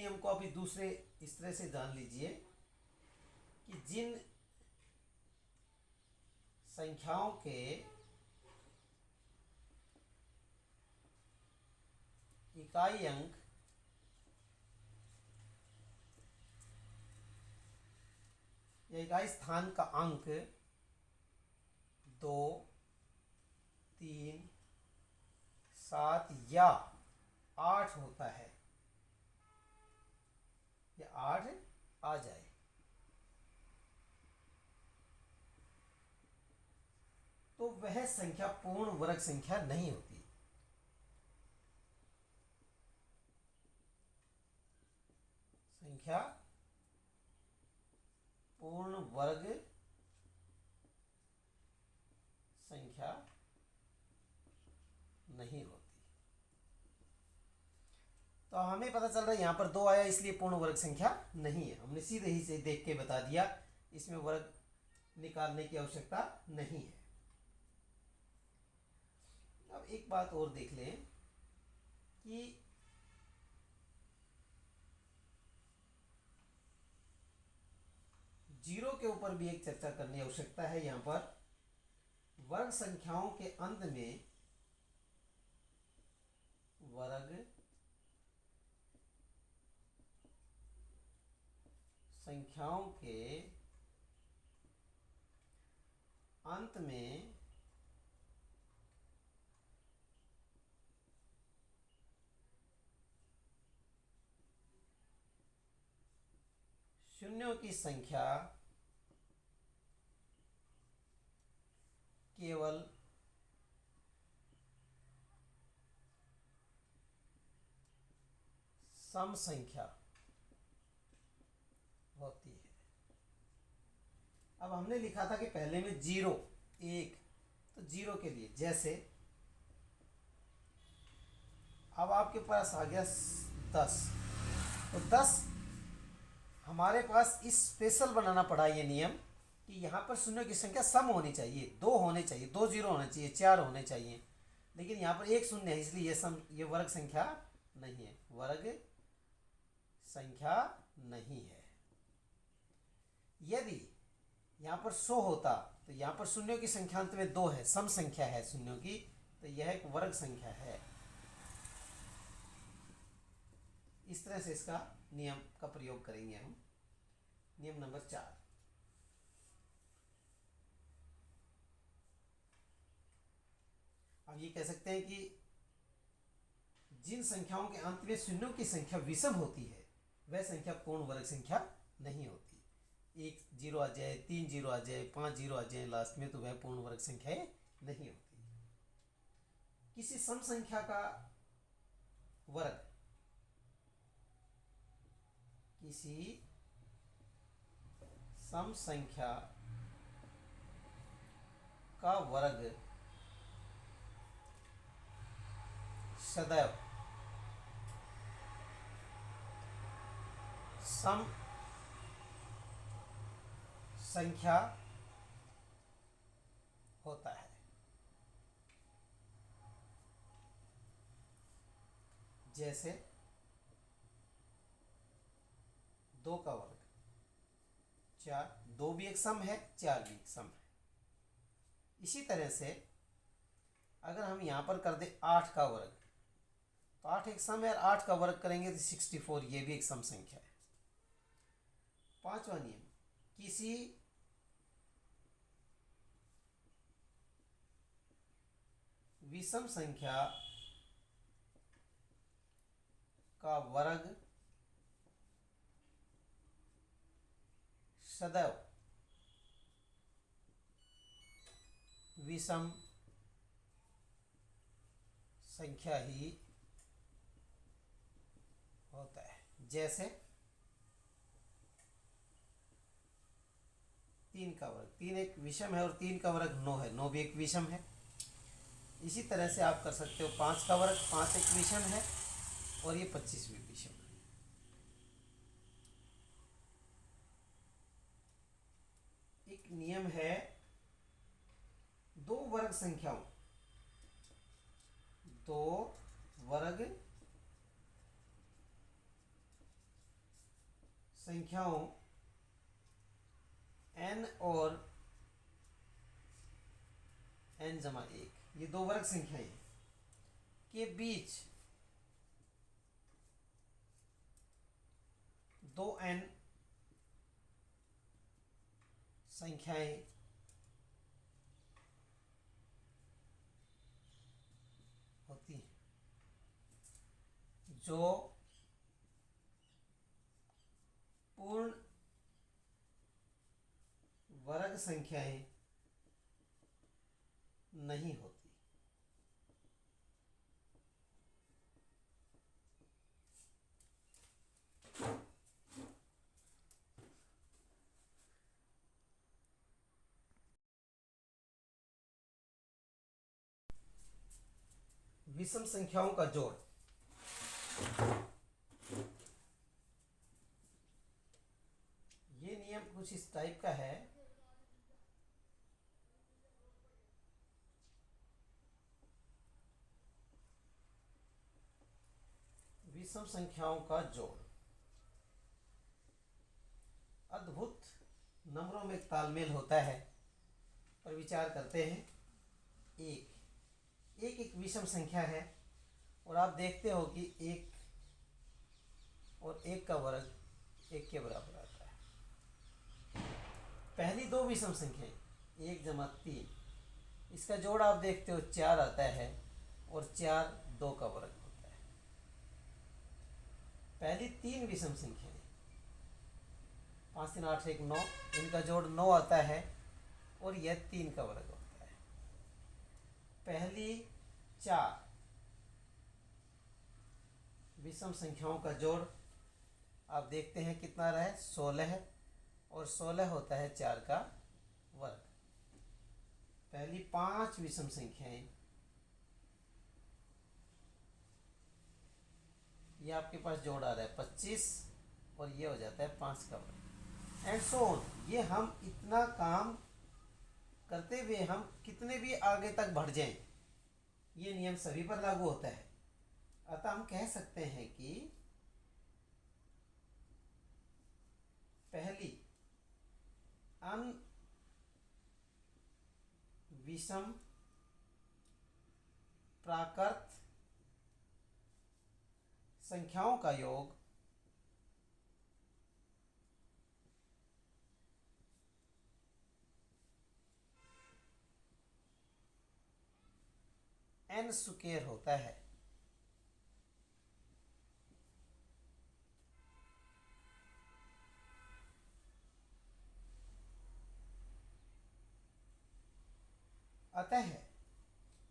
नियम को अभी दूसरे इस तरह से जान लीजिए कि जिन संख्याओं के इकाई अंक या इकाई स्थान का अंक 2, 3, 7 या 8 होता है या 8 आ जाए तो वह संख्या पूर्ण वर्ग संख्या नहीं होती। संख्या पूर्ण वर्ग संख्या नहीं होती। तो हमें पता चल रहा है यहां पर 2 आया इसलिए पूर्ण वर्ग संख्या नहीं है। हमने सीधे ही से देख के बता दिया, इसमें वर्ग निकालने की आवश्यकता नहीं है। अब एक बात और देख लें कि जीरो के ऊपर भी एक चर्चा करने की आवश्यकता है। यहां पर वर्ग संख्याओं के अंत में वर्ग संख्याओं के अंत में शून्यों की संख्या केवल सम संख्या होती है। अब हमने लिखा था कि पहले में 0, 1, तो 0 के लिए जैसे अब आपके पास आ गया 10, तो 10 हमारे पास इस स्पेशल बनाना पड़ा ये नियम कि यहाँ पर शून्यों की संख्या सम होनी चाहिए, 2 होने चाहिए, 2 0 होने चाहिए, 4 होने चाहिए, लेकिन यहाँ पर एक शून्य है इसलिए ये वर्ग संख्या नहीं है, वर्ग संख्या नहीं है। यदि यहाँ पर 100 होता तो यहाँ पर शून्यों की संख्या अंत में 2 है, सम संख्या है शून्यों की, तो यह एक वर्ग संख्या है। इस तरह से इसका नियम का प्रयोग करेंगे हम। नियम नंबर 4, अब ये कह सकते हैं कि जिन संख्याओं के अंत में शून्यों की संख्या विषम होती है वह संख्या पूर्ण वर्ग संख्या नहीं होती। 1 0 आ जाए, 3 0 आ जाए, 5 0 आ जाए लास्ट में, तो वह पूर्ण वर्ग संख्या नहीं होती। किसी सम संख्या का वर्ग किसी सम संख्या का वर्ग सदैव सम संख्या होता है। जैसे 2 का वर्ग 4, 2 भी एक सम है, 4 भी एक सम है। इसी तरह से अगर हम यहां पर कर दे 8 का वर्ग, तो 8 एक सम है और 8 का वर्ग करेंगे तो 64, ये भी एक सम संख्या है। 5वां नियम, किसी विषम संख्या का वर्ग सदैव विषम संख्या ही होता है। जैसे 3 का वर्ग, 3 एक विषम है और 3 का वर्ग 9 है, 9 भी एक विषम है। इसी तरह से आप कर सकते हो 5 का वर्ग, 5 एक विषम है और ये 25 भी विषम है। एक नियम है, 2 वर्ग संख्याओं, 2 वर्ग संख्याओं n और n जमा 1, ये दो वर्ग संख्याएं के बीच 2n संख्याएं होती हैं जो पूर्ण वर्ग संख्याएं नहीं होती। विषम संख्याओं का जोड़, ये नियम कुछ इस टाइप का है। विषम संख्याओं का जोड़ अद्भुत नंबरों में तालमेल होता है। पर विचार करते हैं, एक विषम संख्या है और आप देखते हो कि 1 और 1 का वर्ग 1 के बराबर आता है। पहली दो विषम संख्याएं 1 जमा 3, इसका जोड़ आप देखते हो 4 आता है और 4 2 का वर्ग होता है। पहली तीन विषम संख्याएं 5 3 8 1 9, इनका जोड़ 9 आता है और यह 3 का वर्ग होता है। पहली 4 विषम संख्याओं का जोड़ आप देखते हैं कितना रहा है, 16 है और 16 होता है 4 का वर्ग। पहली 5 विषम संख्याएं, ये आपके पास जोड़ आ रहा है 25 और ये हो जाता है 5 का वर्ग, एंड सो ऑन। ये हम इतना काम करते हुए हम कितने भी आगे तक बढ़ जाएं, ये नियम सभी पर लागू होता है। अतः हम कह सकते हैं कि पहली विषम प्राकृत संख्याओं का योग n स्क्वायर होता है। अतः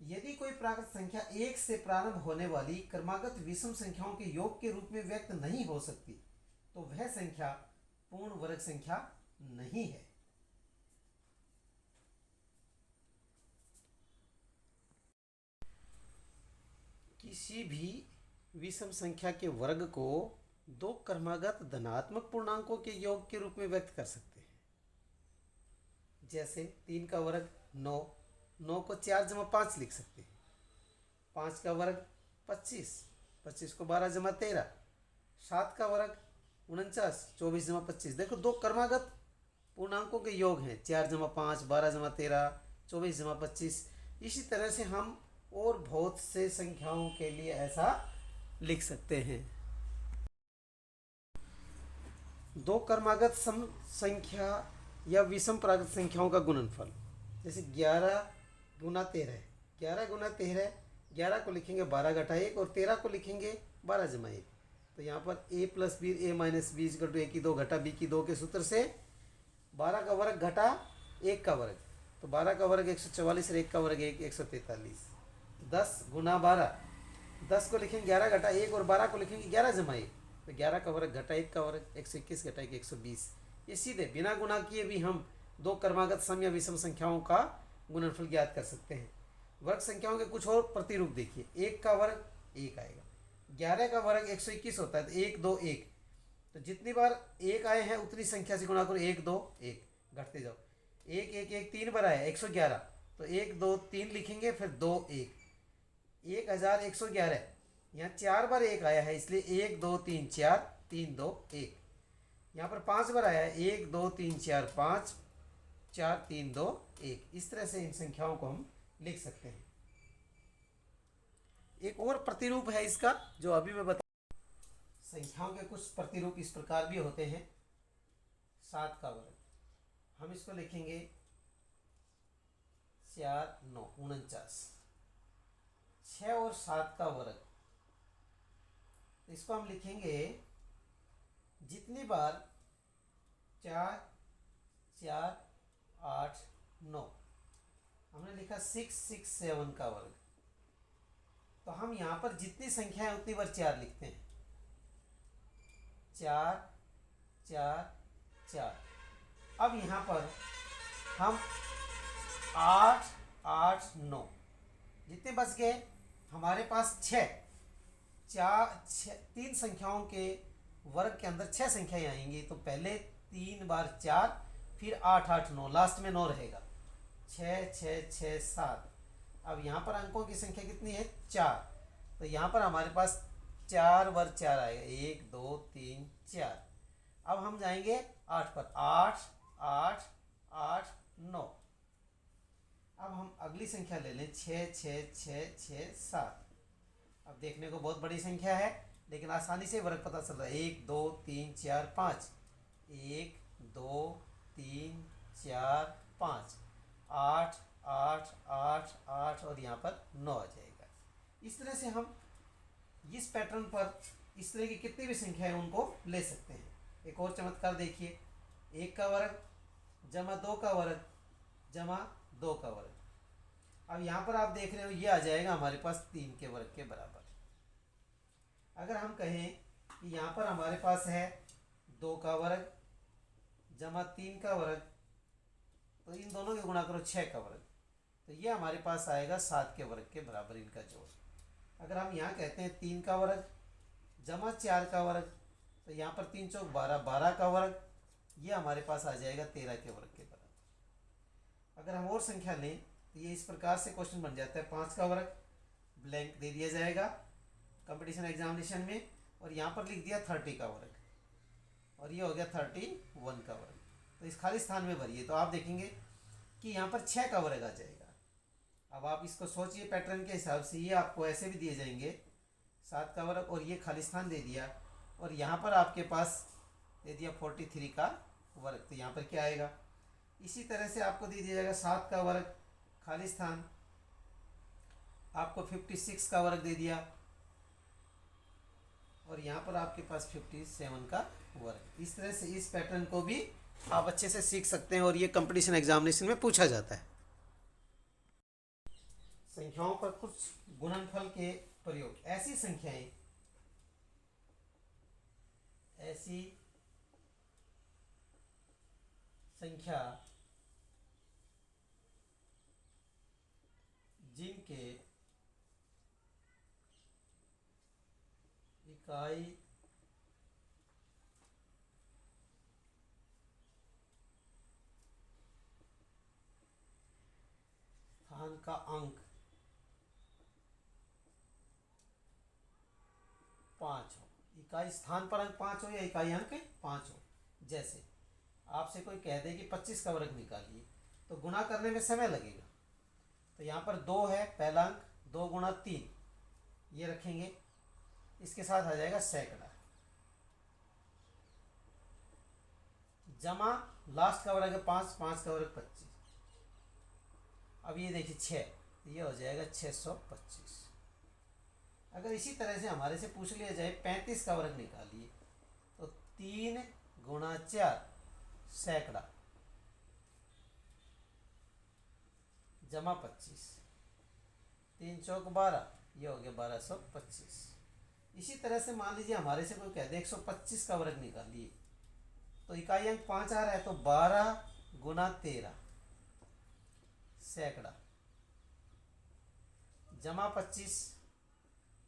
यदि कोई प्राकृत संख्या 1 से प्रारंभ होने वाली क्रमागत विषम संख्याओं के योग के रूप में व्यक्त नहीं हो सकती, तो वह संख्या पूर्ण वर्ग संख्या नहीं है। किसी भी विषम संख्या के वर्ग को दो क्रमागत धनात्मक पूर्णांकों के योग के रूप में व्यक्त कर सकते हैं। जैसे 3 का वर्ग 9, 9 को 4 जमा 5 लिख सकते हैं। 5 का वर्ग 25, 25 को 12 जमा 13, 7 का वर्ग 49, 24 जमा 25। देखो दो क्रमागत पूर्णांकों के योग हैं, 4 जमा 5, 12 जमा 13, 24 जमा 25। इसी तरह से हम और बहुत से संख्याओं के लिए ऐसा लिख सकते हैं। दो क्रमागत सम संख्या या विषम प्राकृत संख्याओं का गुणनफल, जैसे 11 गुना 13, 11 गुना 13, 11 को लिखेंगे 12 घटा 1 और 13 को लिखेंगे 12 जमा 1। तो यहाँ पर a plus B a minus B equal to a की 2 घटा b की 2 के सूत्र से 12 का वर्ग घटा 1 का वर्ग, तो 12 का वर्ग 144 और 1 का वर्ग 143। 10 गुना 12, 10 को लिखेंगे 11 घटा 1 और 12 को लिखेंगे 11 जमा 1, तो 11 का वर्ग घटा 1 का वर्ग 121 घटा 1 120। ये सीधे बिना गुणा किए भी हम दो क्रमागत सम या विषम संख्याओं का गुणनफल ज्ञात कर सकते हैं। वर्ग संख्याओं के कुछ और प्रतिरूप देखिए, 1 का वर्ग 1 आएगा, 11 का वर्ग 121 होता है, तो 1 2 1, तो जितनी बार 1 आए हैं उतनी संख्या से गुणा करो, 1 2 1 घटते जाओ, 1 1 1 3 बार आया 111, तो 1 2 3 लिखेंगे, फिर 2 1, 1111। यहाँ 4 बार 1 आया है, इसलिए 1 2 3 4, 3 2 1। यहाँ पर 5 बार आया है, 1 2 3 4 5, 4 3 2 1। इस तरह से इन संख्याओं को हम लिख सकते हैं। एक और प्रतिरूप है इसका जो अभी मैं बता, संख्याओं के कुछ प्रतिरूप इस प्रकार भी होते हैं। 7 का वर्ग, हम इसको लिखेंगे 4 9 49। 6 और 7 का वर्ग, इसको हम लिखेंगे जितनी बार 4 4 8 9, हमने लिखा 6 6 7 का वर्ग। तो हम यहाँ पर जितनी संख्या है उतनी बार 4 लिखते हैं, 4 4 4। अब यहाँ पर हम 8 8 9, जितने बच गए हमारे पास 6, 3 संख्याओं के वर्ग के अंदर 6 संख्याएं आएंगी। तो पहले 3 बार 4, फिर 8 8 9, लास्ट में 9 रहेगा, 6 6 6 7। अब यहाँ पर अंकों की संख्या कितनी है? 4। तो यहाँ पर हमारे पास 4 बार 4 आएगा, 1 2 3 4। अब हम जाएंगे 8 पर, 8 8 8 9। अब हम अगली संख्या ले लें, 6 6 6 6 7। अब देखने को बहुत बड़ी संख्या है, लेकिन आसानी से वर्ग पता चल रहा है। 1 2 3 4 5, 1 2 3 4 5, 8 8 8 8, और यहाँ पर 9 आ जाएगा। इस तरह से हम इस पैटर्न पर इस तरह की कितनी भी संख्या है उनको ले सकते हैं। एक और चमत्कार देखिए, 1 का वर्ग जमा 2 का वर्ग जमा 2 का वर्ग। अब यहाँ पर आप देख रहे हो ये आ जाएगा हमारे पास 3 के वर्ग के बराबर। अगर हम कहें कि यहाँ पर हमारे पास है 2 का वर्ग जमा 3 का वर्ग, तो इन दोनों के गुणा करो 6 का वर्ग, तो ये हमारे पास आएगा 7 के वर्ग के बराबर इनका जोड़। अगर हम यहाँ कहते हैं 3 का वर्ग जमा 4 का वर्ग, तो यहाँ पर 3 चौक 12, 12 का वर्ग, ये हमारे पास आ जाएगा 13 के वर्ग के बराबर। अगर हम और संख्या लें तो ये इस प्रकार से क्वेश्चन बन जाता है, 5 का वर्ग ब्लैंक दे दिया जाएगा कंपटीशन एग्जामिनेशन में, और यहाँ पर लिख दिया 30 का वर्ग, और ये हो गया 31 का वर्ग। तो इस खाली स्थान में भरिए, तो आप देखेंगे कि यहाँ पर 6 का वर्ग आ जाएगा। अब आप इसको सोचिए पैटर्न के हिसाब से, ये आपको ऐसे भी दिए जाएंगे 7 का वर्ग, और ये खाली स्थान दे दिया, और यहाँ पर आपके पास दे दिया 43 का वर्ग, तो यहाँ पर क्या आएगा? इसी तरह से आपको दे दिया जाएगा 7 का वर्ग खाली स्थान, आपको 56 का वर्ग दे दिया, और यहाँ पर आपके पास 57 का वर्ग। इस तरह से इस पैटर्न को भी आप अच्छे से सीख सकते हैं, और ये कंपटीशन एग्जामिनेशन में पूछा जाता है। संख्याओं पर कुछ गुणनफल के प्रयोग। ऐसी संख्याएं, ऐसी संख्या जिनके इकाई स्थान का अंक 5 हो, इकाई स्थान पर अंक 5 हो या इकाई अंक 5 हो। जैसे आपसे कोई कह दे कि 25 का वर्ग निकालिए, तो गुणा करने में समय लगेगा, तो यहाँ पर 2 है पहला अंक, 2 गुणा 3 ये रखेंगे, इसके साथ आ जाएगा सैकड़ा, जमा लास्ट का वर्ग है 5, 5 का वर्ग 25। अब ये देखिए 6, ये हो जाएगा 625। अगर इसी तरह से हमारे से पूछ लिया जाए 35 का वर्ग निकालिए, तो 3 गुणा 4 सैकड़ा जमा 25, 3 चौक 12, ये हो गया 1225। इसी तरह से मान लीजिए हमारे से कोई कह दे 125 का वर्ग निकालिए, तो इकाई अंक 5 आ रहा है, तो 12 गुणा 13 सैकड़ा जमा 25,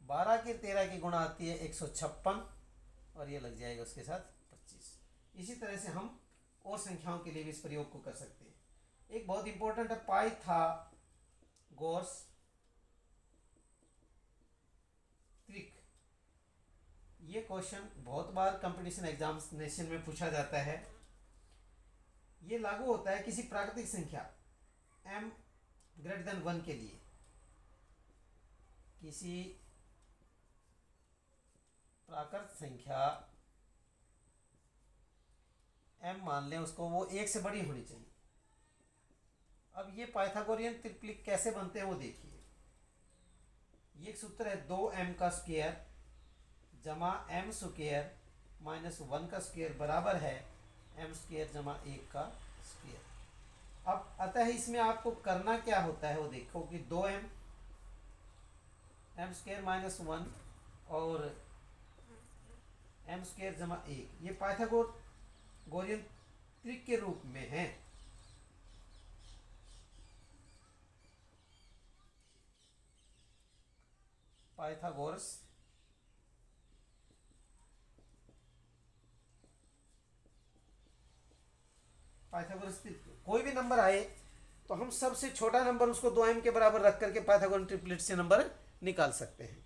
12 की 13 की गुणा आती है 156, और ये लग जाएगा उसके साथ 25। इसी तरह से हम और संख्याओं के लिए भी इस प्रयोग को कर सकते हैं। एक बहुत इंपॉर्टेंट है पाइथागोरस त्रिक। ये क्वेश्चन बहुत बार कंपटीशन एग्जामिनेशन में पूछा जाता है। ये लागू होता है किसी प्राकृतिक संख्या m ग्रेटर देन 1 के लिए। किसी प्राकृत संख्या m मान लें उसको, वो 1 से बड़ी होनी चाहिए। अब ये पाइथागोरियन त्रिप्लिक कैसे बनते हैं वो देखिए। ये एक सूत्र है 2m का स्क्वायर जमा m स्क्वायर माइनस 1 का स्क्वायर बराबर है m स्क्वायर जमा 1 का स्क्वायर। अब अतः इसमें आपको करना क्या होता है वो देखो कि 2m m स्क्वायर माइनस 1 और m स्क्वायर जमा 1 ये पाइथागोरियन त्रिक के रूप में है। पाइथागोरस कोई भी नंबर आए तो हम सबसे छोटा नंबर उसको 2m के बराबर रख करके पाइथागोरस ट्रिपलेट से नंबर निकाल सकते हैं।